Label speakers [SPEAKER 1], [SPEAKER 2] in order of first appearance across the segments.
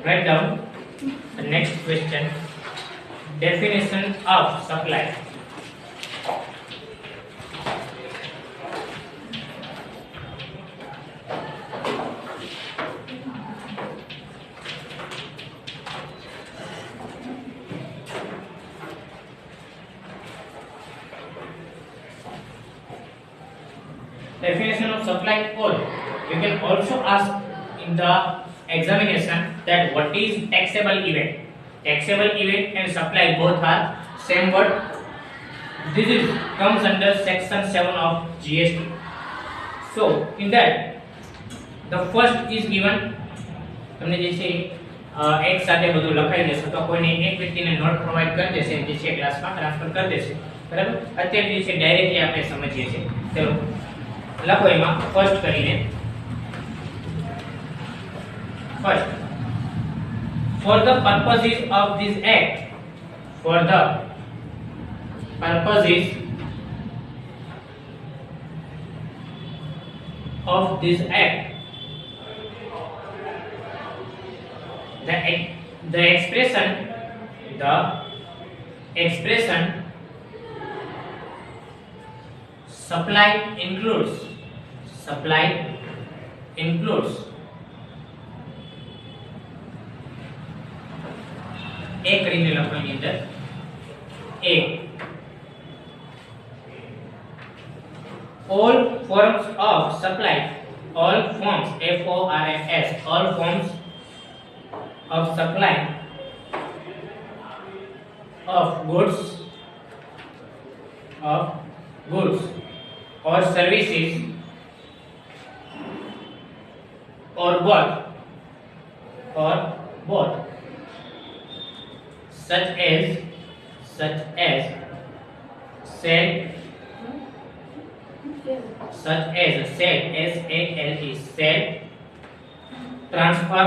[SPEAKER 1] Write down the next question. Definition of supply. Definition of supply code. You can also ask in the examination that what is taxable event. Taxable event and supply both are same word. This is comes under section 7 of GST. So in that the first is given. તમને જે છે એક સાથે બધું લખાઈ દેશે તો કોઈને એક વ્યક્તિને નોટ પ્રોવાઈડ કરી દેશે જે છે ક્લાસમાં ટ્રાન્સફર કરી દેશે બરાબર. અત્યારે જે છે ડાયરેક્ટલી આપણે સમજીએ છીએ. ચલો લખો એમાં ફર્સ્ટ કરીને first for the purposes of this act for the purposes of this act the expression supply includes एक કરીને લખવાની અંદર a all forms of supply all forms FORMS all forms of supply of goods or services or both such as sale sale transfer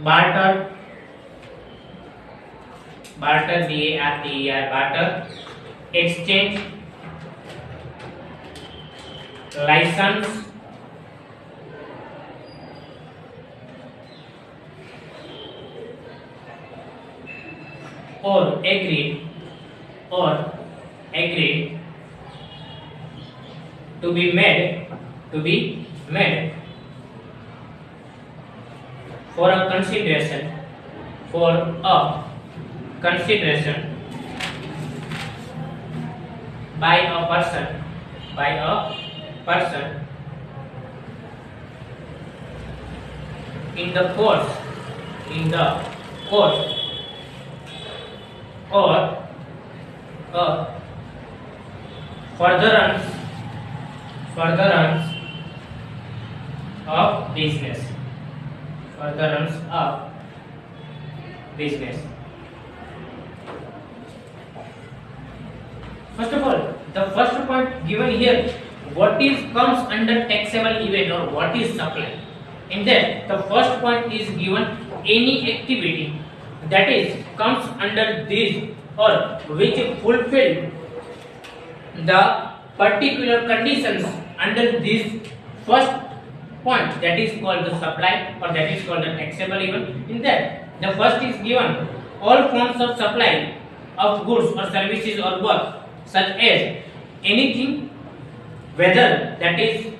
[SPEAKER 1] barter BARTER barter exchange license or agreed to be made for a consideration by a person in the course or furtherance of business. First of all, the first point given here, what comes under taxable event or what is supply. In that, the first point is given any activity that comes under this or which fulfill the particular conditions under this first point, that is called the supply or that is called the taxable event. In that, the first is given all forms of supply of goods or services or both, such as anything, whether that is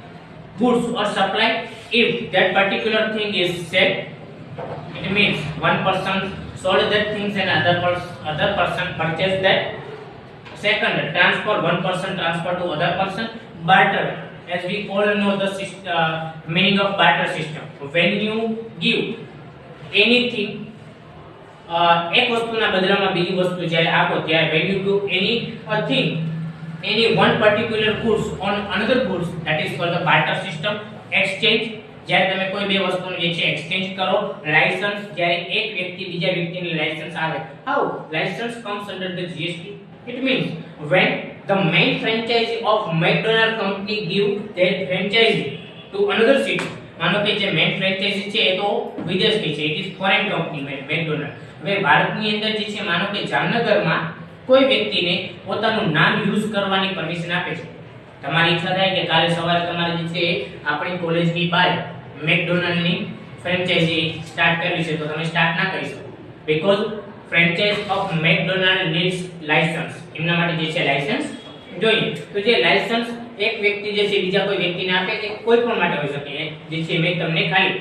[SPEAKER 1] goods or supply. If that particular thing is said, it means one person sold that things and other person purchased that. Second, transfer, one person transfer to other person. Barter, as we all know the meaning of barter system. When you give anything, એક વસ્તુના બદલામાં બીજી વસ્તુ જ્યારે આપો ત્યારે when you do any one particular goods on another goods, that is called the barter system. Exchange, જ્યારે તમે કોઈ બે વસ્તુનું જે છે એક્સચેન્જ કરો. લાયસન્સ, જ્યારે એક વ્યક્તિ બીજા વ્યક્તિને લાયસન્સ આવે. How license comes under the GST? It means when the main franchisee of McDonald company give their franchise to another city. માનો કે જે મેઇન ફ્રેન્ચાઇઝી છે એ તો વિદેશની છે, it is foreign company McDonald. હવે ભારતની અંદર જે છે માનો કે જામનગરમાં કોઈ વ્યક્તિને પોતાનું નામ યુઝ કરવાની પરમિશન આપે છે. તમારી ઈચ્છા થાય કે કાલે સવારે તમારે જે છે આપણી કોલેજની બહાર મેકડોનાલ્ડની ફ્રેન્ચાઇઝી સ્ટાર્ટ કરવી છે તો તમે સ્ટાર્ટ ના કરી શકો, because franchise of McDonald needs licence. એમના માટે જે છે લાયસન્સ જોઈએ. તો જે લાયસન્સ એક વ્યક્તિ જે છે બીજા કોઈ વ્યક્તિને આપે કે કોઈ પણ માટે હોઈ શકે, જે છે મેં તમને ખાલી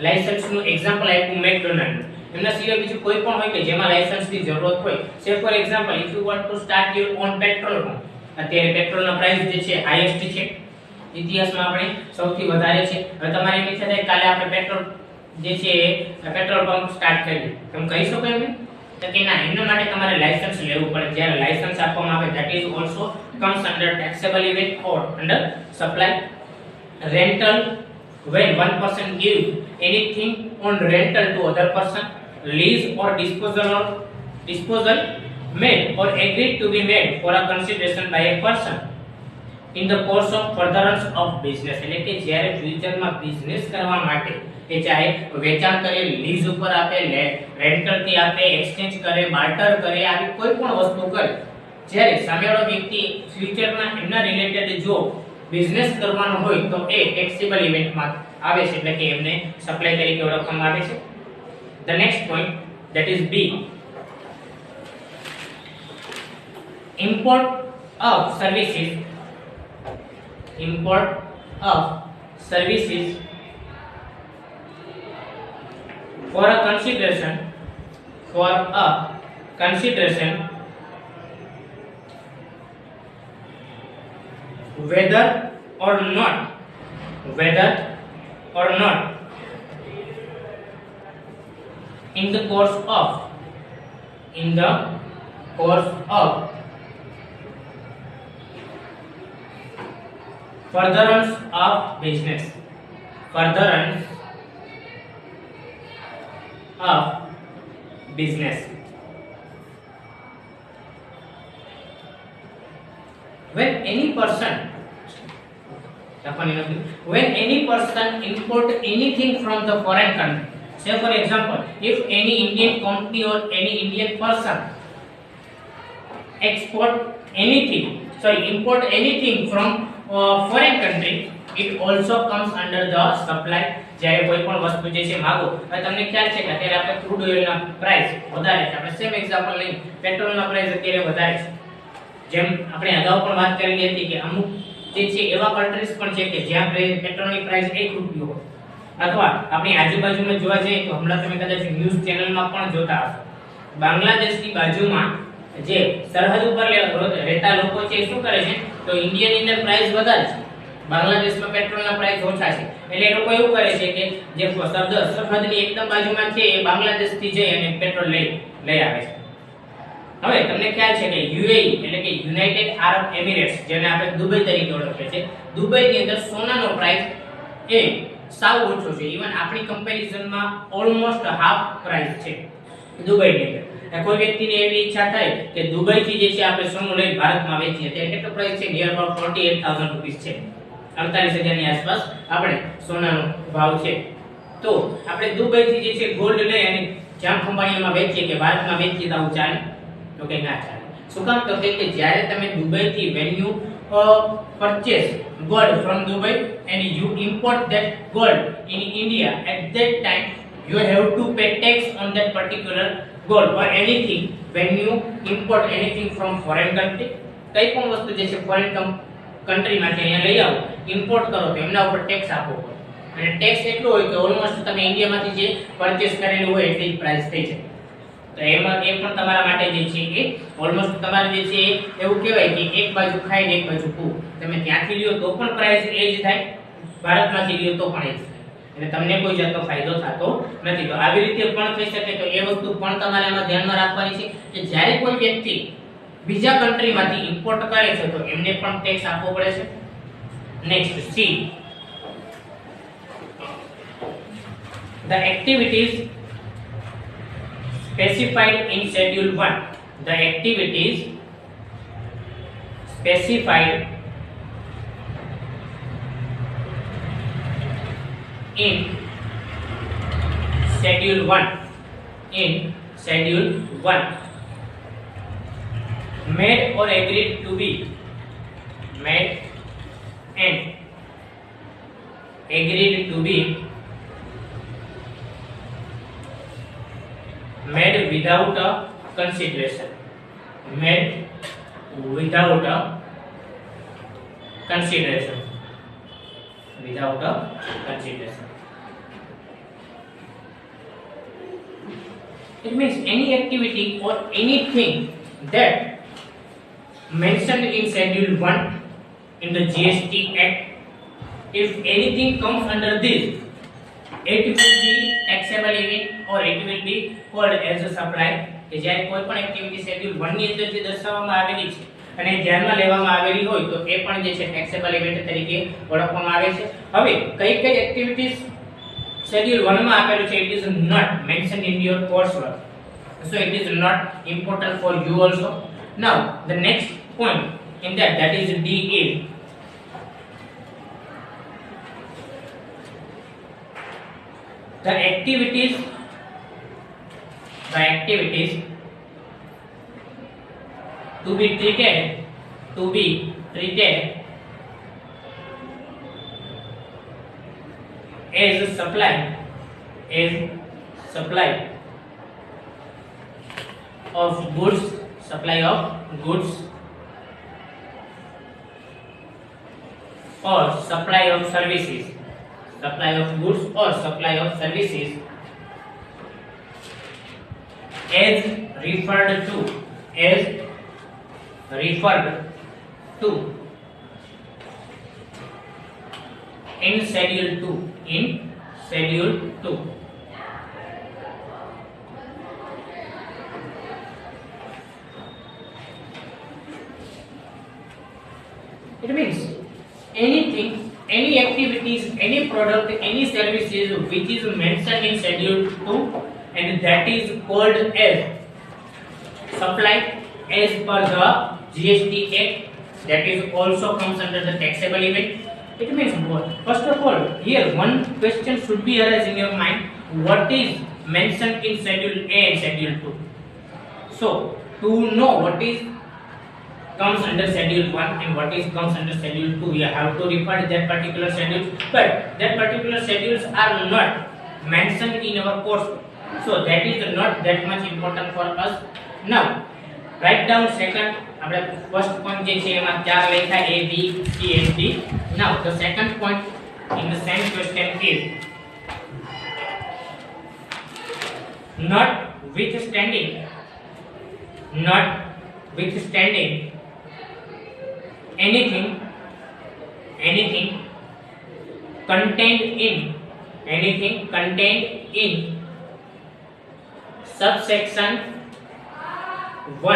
[SPEAKER 1] લાયસન્સનું એક્ઝામ્પલ આપ્યું મેકડોનાલ્ડ. એમના સિવાય બીજું કોઈ પણ હોય કે જેમાં લાયસન્સની જરૂરત હોય. સે for example if you want to start your own petrol pump, અત્યારે પેટ્રોલના પ્રાઇસ જે છે હાઈએસ્ટ છે ઇતિહાસમાં, આપણે સૌથી વધારે છે. હવે તમારે એમ ઈચ્છા થાય કાલે આપણે પેટ્રોલ જે છે પેટ્રોલ પંપ સ્ટાર્ટ કરીએ, તમે કહી શકો એમ? તો કે ના, એના માટે તમારે લાયસન્સ લેવું પડે. જ્યારે લાયસન્સ આપવામાં આવે that is also comes under taxable event or under supply. Rental, when one person give anything on rental to other person, lease or disposal made or agreed to be made for a consideration by a person in the course of furtherance of business. એટલે કે જ્યારે ફ્યુચરમાં business કરવા માટે એ ચાહે વેચાણ કરે, lease ઉપર આપે, રેન્ટલ થી આપે, એક્સચેન્જ કરે, બાર્ટર કરે, આવી કોઈ પણ વસ્તુ કરે, જ્યારે સામેવાળો વ્યક્તિ ફ્યુચરમાં એમના રિલેટેડ જો બિઝનેસ કરવાનો હોય તો એ ટેક્સેબલ ઇવેન્ટમાં આવે છે, એટલે કે એમને સપ્લાય તરીકે ઓળખવામાં આવે છે. The next point, that is B, import of services for a consideration whether or not in the course of furtherance of business. When any person import anything from the foreign country, say for example, if any Indian company or any Indian person import anything from foreign country, it also comes under the supply. જ્યારે કોઈ પણ વસ્તુ જે છે માગો, હવે તમને ખ્યાલ છે કે અત્યારે આપણે ક્રૂડ ઓઇલના પ્રાઇસ વધારે છે. આપણે સેમ એક્ઝામ્પલ લઈએ, પેટ્રોલના પ્રાઇસ અત્યારે વધારે છે. જેમ આપણે અગાઉ પણ વાત કરેલી હતી કે અમુક જે છે એવા કન્ટ્રીઝ પણ છે કે જ્યાં પેટ્રોલની પ્રાઇસ 1 રૂપિયો હોય, અથવા આપણી આજુબાજુમાં જોવા જઈએ તો હમણાં તમે કદાચ ન્યૂઝ ચેનલમાં પણ જોતા હશો, બાંગ્લાદેશની બાજુમાં જે સરહદ ઉપર રહેતા લોકો છે શું કરે છે, તો ઇન્ડિયાની અંદર પ્રાઇસ વધારે છે, બાંગ્લાદેશમાં પેટ્રોલના પ્રાઇસ ઓછા છે. એટલે એ લોકો એવું કરે છે કે જે સરહદની એકદમ બાજુમાં છે એ બાંગ્લાદેશથી જઈ અને પેટ્રોલ લઈ આવે છે. હવે તમને ખ્યાલ છે કે યુએઈ એટલે કે યુનાઇટેડ આરબ એમિરેટ્સ, જેને આપણે દુબઈ તરીકે ઓળખીએ છીએ, દુબઈની અંદર સોનાનો પ્રાઇસ એ સાવ ઓછો છે. ઇવન આપણી કમ્પેરિઝનમાં ઓલમોસ્ટ હાફ પ્રાઇસ છે દુબઈની અંદર. કોઈ વ્યક્તિને એવી ઈચ્છા થાય કે દુબઈથી જે છે આપણે સોનું લઈ ભારતમાં વેચીએ, ત્યારે કેટલો પ્રાઇસ છે? નિયર અબાઉટ 48,000 રૂપિયા છે. 48,000 ની આસપાસ આપણે સોનાનો ભાવ છે. તો આપણે દુબઈથી જે છે ગોલ્ડ લઈ અને જ્યાં કંપનીમાં વેચીએ કે ભારતમાં વેચીએ તો આવું ચાલે? તો કે ના ચાલે. શું કામ? તો કે જ્યારે તમે દુબઈથી when you purchase gold from Dubai and you import that gold in India, at that time you have to pay tax on that particular gold or anything when you import anything from foreign country. કઈ પણ વસ્તુ જે છે foreign કન્ટ્રીમાંથી અહીંયા લઈ આવો, import કરો તો એમના ઉપર ટેક્સ આપવો પડે. અને ટેક્સ એટલો હોય કે ઓલમોસ્ટ તમે ઇન્ડિયામાંથી જે પરચેસ કરેલું હોય એટલી જ પ્રાઇસ થઈ જાય. તો એમાં એ પણ તમારા માટે જે છે એ ઓલમોસ્ટ તમારે જે છે એવું કહેવાય કે એક બાજુ ખાઈને એક બાજુ પીવું. તમે ત્યાંથી લ્યો તો પણ પ્રાઇસ એ જ થાય, ભારતમાંથી લ્યો તો પણ એ જ થાય. એટલે તમને કોઈ જાતનો ફાયદો થતો નથી. તો આવી રીતે પણ થઈ શકે. તો એ વસ્તુ પણ તમારે આમાં ધ્યાનમાં રાખવાની છે કે જ્યારે કોઈ વ્યક્તિ બીજા કન્ટ્રીમાંથી ઇમ્પોર્ટ કરે છે તો એમને પણ ટેક્સ આપવો પડે છે. Next C, the activities specified in schedule 1, the activities specified in schedule 1 made or agreed to be made and agreed to be made without a consideration, made without a consideration, without a consideration. It means any activity or anything that mentioned in Schedule 1 in the GST Act, if anything comes under this, it will be taxable event or it will be called as a supply. કે જ્યારે કોઈ પણ activity schedule 1 ની અંદર જે દર્શાવવામાં આવેલી છે અને ધ્યાનમાં લેવામાં આવેલી હોય તો એ પણ જે છે ટેક્સેબલ ઇવેન્ટ તરીકે ઓળખવામાં આવે છે. હવે કઈ કઈ એક્ટિવિટીઝ શેડ્યુલ 1 માં આપેલું છે, it is not mentioned in your coursework, so it is not important for you also. Now the next point in that is DA. The activities to be treated as supply of goods, or supply of services, supply of goods or supply of services, as referred to in Schedule 2. It means anything, any activities, any product, any services which is mentioned in Schedule 2 and that is called as supply as per the GST Act, that is also comes under the taxable event. It means what? First of all, here one question should be arise in your mind: what is mentioned in Schedule A and Schedule 2? So to know what is comes under Schedule 1 and what is comes under Schedule 2, you have to refer to that particular schedule, but that particular schedules are not mentioned in our course, so that is not that much important for us. Now write down second, આપણે first point જે છે એમાં ચાર લખ્યા A B C and D. Now the second point in the same question is notwithstanding anything contained in subsection 1.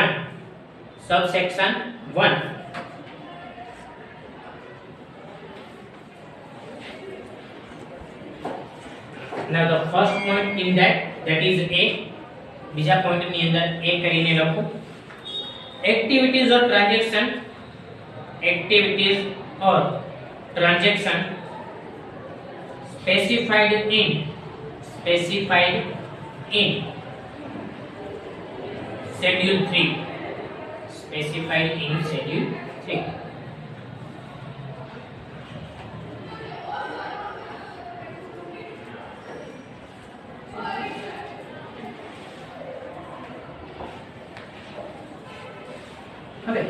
[SPEAKER 1] Now the first point in that is A. બીજા point ની અંદર A કરીને લખો. activities or transaction specified in Schedule 3, specified in Schedule 3. હવે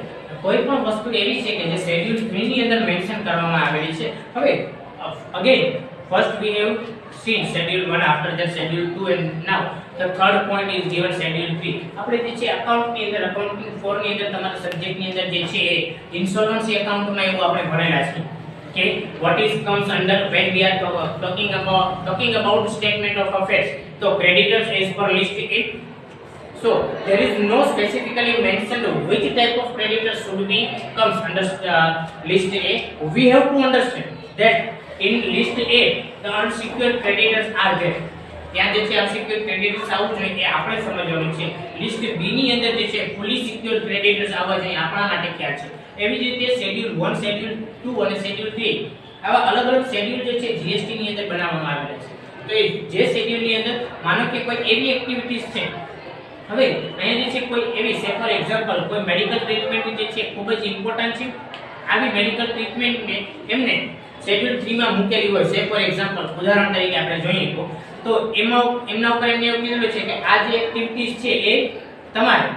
[SPEAKER 1] કોઈ પણ વસ્તુ એવી છે કે જે શેડ્યુલ 3 ની અંદર મેન્શન કરવામાં આવેલી છે. હવે again first we have seen Schedule 1, after that Schedule 2 and now the third point is given Schedule 3. આપણે જે છે અકાઉન્ટ ની અંદર અકાઉન્ટિંગ 4 ની અંદર તમારા સબ્જેક્ટ ની અંદર જે છે ઇન્સ્યોરન્સી એકાઉન્ટ માં એવું આપણે ભણેલા છે કે what is comes under when we are talking about statement of affairs, so creditors as per list A. So there is no specifically mentioned which type of creditors should be comes under list A. We have to understand that in list A the unsecured creditors are there. ત્યાં જે છે unsecured creditors આવવું જોઈએ એ આપણે સમજવાનું છે. List B ની અંદર જે છે fully secured creditors આવવા જોઈએ આપણા માટે ખ્યાલ છે. એવી જ રીતે Schedule 1, Schedule 2 અને Schedule 3 આવા અલગ અલગ શેડ્યુલ જે છે GST ની અંદર બનાવવામાં આવેલા છે. તો એ જે શેડ્યુલ ની અંદર માનો કે કોઈ એવી એક્ટિવિટીઝ છે, હવે અહીંયા જે છે કોઈ એવી સે ફોર એક્ઝામ્પલ કોઈ મેડિકલ ટ્રીટમેન્ટ જે છે ખૂબ જ ઇમ્પોર્ટન્ટ છે, આવી મેડિકલ ટ્રીટમેન્ટ ને એમને શેડ્યુલ 3 માં મૂકેલી હોય છે, ફોર એક્ઝામ્પલ ઉદાહરણ તરીકે આપણે જોઈએ તો એમાં એમના ઉપર એમને એવું કીધેલું છે કે આ જે એક્ટિવિટીઝ છે એ તમારે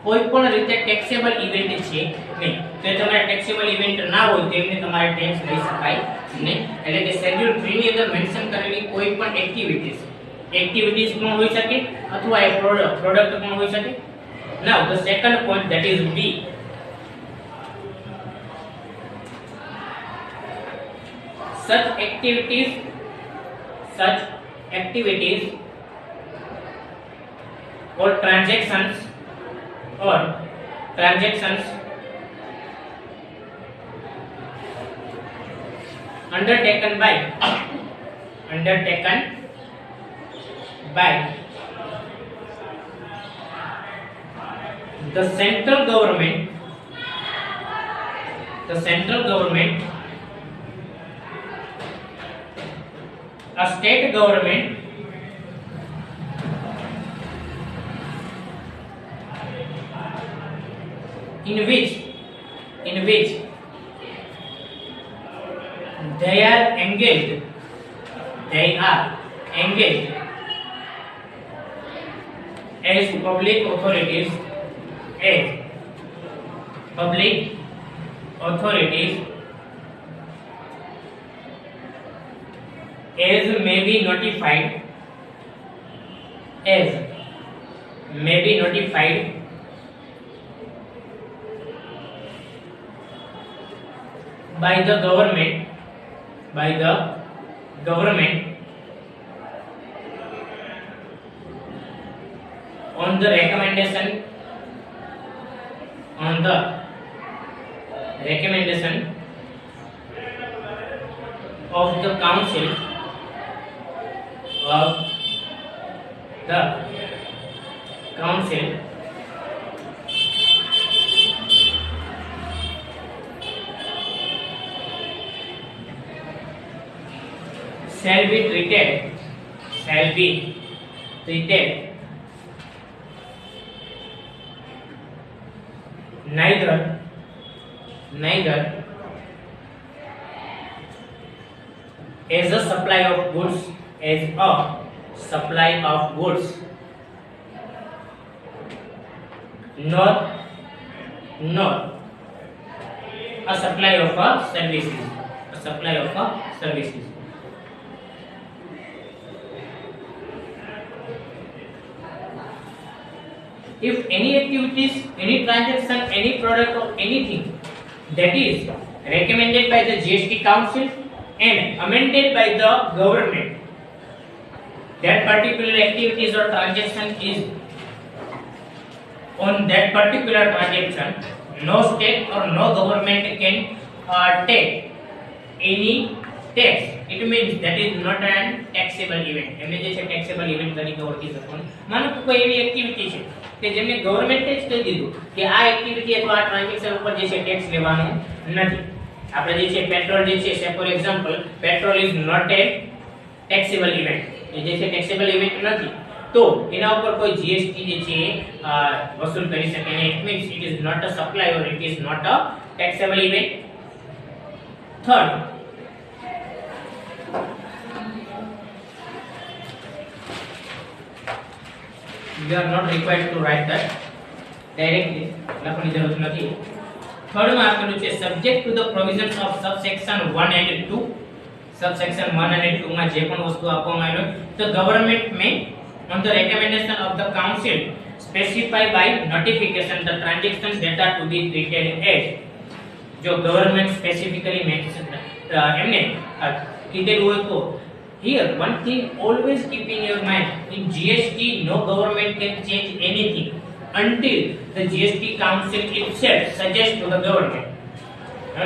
[SPEAKER 1] કોઈ પણ રીતે ટેક્સેબલ ઇવેન્ટ છે નહીં. તો તમારે ટેક્સેબલ ઇવેન્ટ ના હોય તો એમને તમારે ટેક્સ લઈ શકાય નહીં. એટલે કે શેડ્યુલ 3 ની અંદર મેન્શન કરેલી કોઈ પણ એક્ટિવિટીઝ પણ હોઈ શકે અથવા એ પ્રોડક્ટ પણ હોઈ શકે. Now the second point, that is B. Such activities or transactions undertaken by the central government, a state government, in which they are engaged as public authorities as may be notified by the government on the recommendation of the council shall be treated neither as a supply of goods nor a supply of services. If any activities, any transaction, any product or anything that is recommended by the GST Council and amended by the government, that particular activities or transaction is on that particular transaction, no state or no government can take any tax. It means that is not an taxable event. એમને જે છે taxable event તરીકે ઓળખી શકો. માનો કે કોઈ એવી એક્ટિવિટી છે કે જેમને ગવર્નમેન્ટે જ કહી દીધું કે આ એક્ટિવિટી અથવા આ ટ્રાન્ઝેક્શન ઉપર જે છે ટેક્સ લેવાનો નથી. આપણે જે છે પેટ્રોલ જે છે for example petrol is not a taxable event. એ જે છે taxable event નથી તો એના ઉપર કોઈ જીએસટી જે છે વસૂલ કરી શકે નહીં. It means it is not a supply or it is not a taxable event. Third, you are not required to write that directly, લખવાની જરૂર નથી. થર્ડ માં આપેલું છે subject to the provisions of subsection 1 and 2. subsection 1 and 2 માં જે પણ વસ્તુ આપવામાં આવ્યો તો government may on the recommendation of the council specify by notification the transactions that are to be treated as. જો ગવર્નમેન્ટ સ્પેસિફિકલી એમને કીધેલું હોય તો here one thing always keep in your mind, in GST no government can change anything until the GST council itself suggests to the government.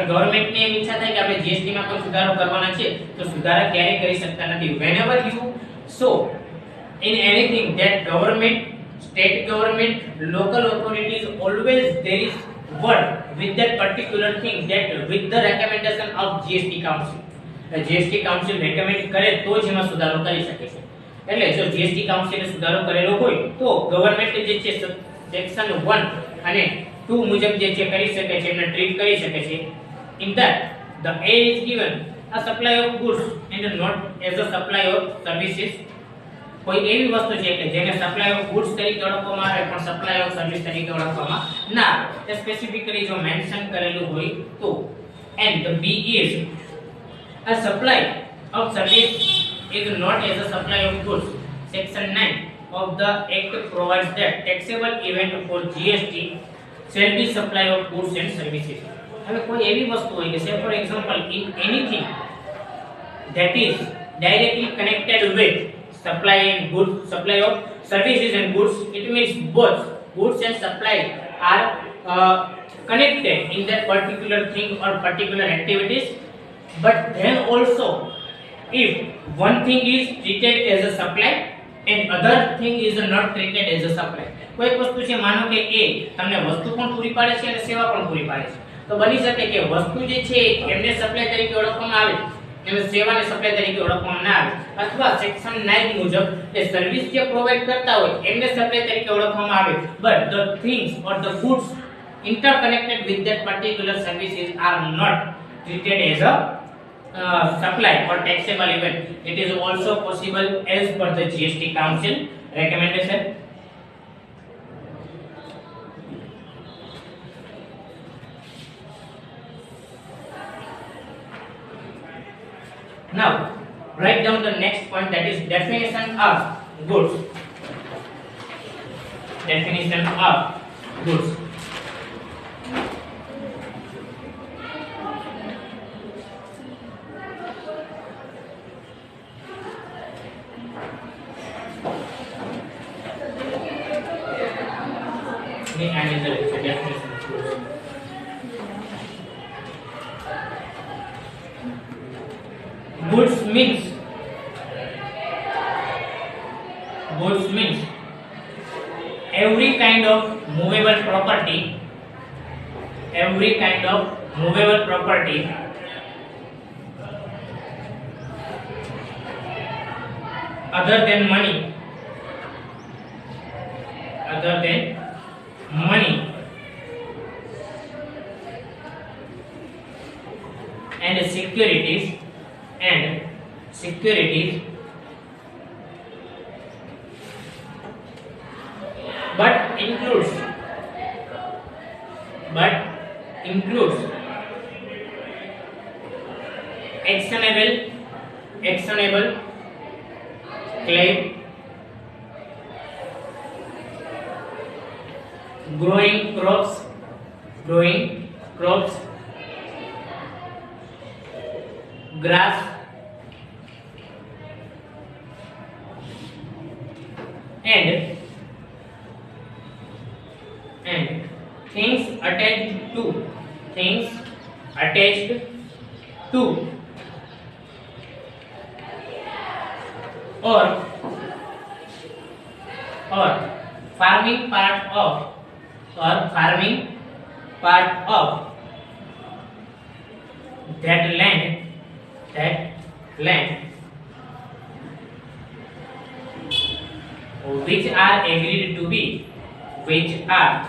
[SPEAKER 1] Government ને એમ ઈચ્છા થાય કે આપણે જીએસટી માં કોઈ સુધારો કરવાના છે તો સુધારા ક્યારે કરી શકતા નથી. whenever you so in anything that government, state government, local authorities, always there is word with that particular thing that with the recommendation of GST council. GST council recommend કરે તો જ એમાં સુધારો કરી શકે છે. એટલે જો GST council એ સુધારો કરેલો હોય તો ગવર્નમેન્ટ જે છે સેક્શન 1 અને 2 મુજબ જે છે કરી શકે છે, એમને ટ્રીટ કરી શકે છે. in that the A is given a supply of goods and not as a supply of services. કોઈ એવી વસ્તુ છે કે જેને સપ્લાય ઓફ ગુડ્સ તરીકે ઓળખવામાં આવે પણ સપ્લાય ઓફ સર્વિસ તરીકે ઓળખવામાં ના આવે એ સ્પેસિફિકલી જો મેન્શન કરેલું હોય તો. and the B is a supply of service is not as a supply of goods. Section 9 of the act provides that taxable event for GST shall be supply of goods and services. હવે કોઈ એવી વસ્તુ હોય કે say for example in anything that is directly connected with supply and goods, supply of services and goods, it means both goods and supply are connected in that particular thing or particular activities. But then also if one thing is treated as a supply and other thing is not treated as a supply. કોઈ વસ્તુ છે માનો કે એ તમને વસ્તુ પણ પૂરી પાડે છે અને સેવા પણ પૂરી પાડે છે, તો બની શકે કે વસ્તુ જે છે એમને સપ્લાય તરીકે ઓળખવામાં આવે અને સેવાને સપ્લાય તરીકે ઓળખવામાં ના આવે, અથવા સેક્શન 9 મુજબ એ સર્વિસ જે પ્રોવાઇડ કરતા હોય એમને સપ્લાય તરીકે ઓળખવામાં આવે, but the things or the goods interconnected with that particular services are not treated as a supply or taxable event. It is also possible as per the GST Council recommendation. Now write down the next point, that is definition of goods. Definition of goods. Goods means every kind of movable property other than money and securities but includes actionable claim, growing crops, grass, and things attached to or farming part of that land which are agreed to be severed,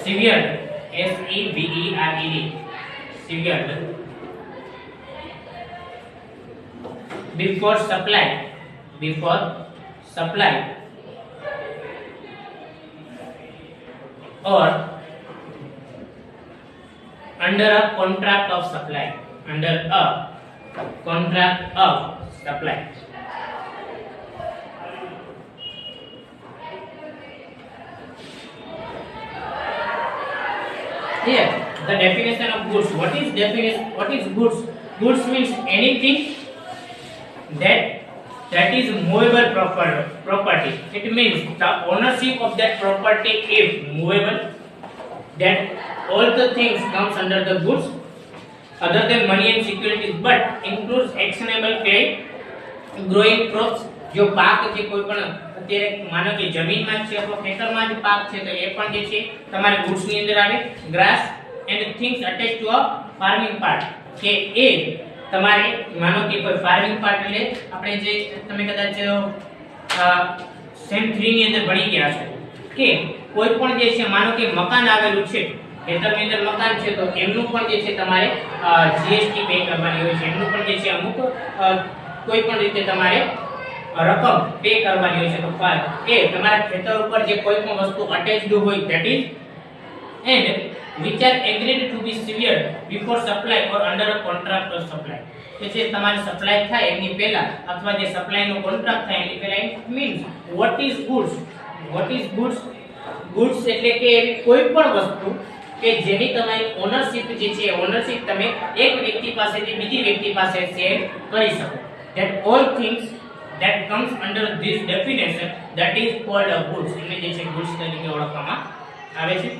[SPEAKER 1] SEVERED, severed before supply or under a contract of supply, Here the definition of goods. What is goods? Goods means anything that is movable property. It means the ownership of that property is movable, that all the things comes under the goods other than money and securities, but includes actionable claim, growing crops. जो પાક છે કોઈ પણ અત્યારે માનો કે જમીનમાં છે અથવા ખેતરમાં જે પાક છે તો એ પણ જે છે તમારે goods ની અંદર આવે. grass and things attached to a farming part, કે એ તમારે માનો કે કોઈ farming part એટલે આપણે જે તમે કદાચ સેમ 3 ની અંદર ભણી ગયા છો કે કોઈ પણ જે છે માનો કે મકાન આવેલું છે, ખેતરની અંદર મકાન છે, તો એમનું પણ જે છે તમારે જીએસટી પે કરવાની હોય છે, એમનું પણ જે છે અમુક કોઈ પણ રીતે તમારે રકમ પે કરવાની હોય છે. તો એ તમારા ખેતર ઉપર જે કોઈ પણ વસ્તુ અટેચ્ડ હોય that is and which are agreed to be severed before supply or under a contract of supply. કે જે તમારે સપ્લાય થાય એની પહેલા અથવા જે સપ્લાય નો કોન્ટ્રાક્ટ થાય એની પહેલા it means what is goods એટલે કે કોઈ પણ વસ્તુ કે જેની તમારી ઓનરશિપ જે છે ઓનરશિપ તમે એક વ્યક્તિ પાસેથી બીજી વ્યક્તિ પાસે શેર કરી શકો. that all things that comes under this definition that is called a goods, એટલે જે છે goods તરીકે ઓળખવામાં આવે છે.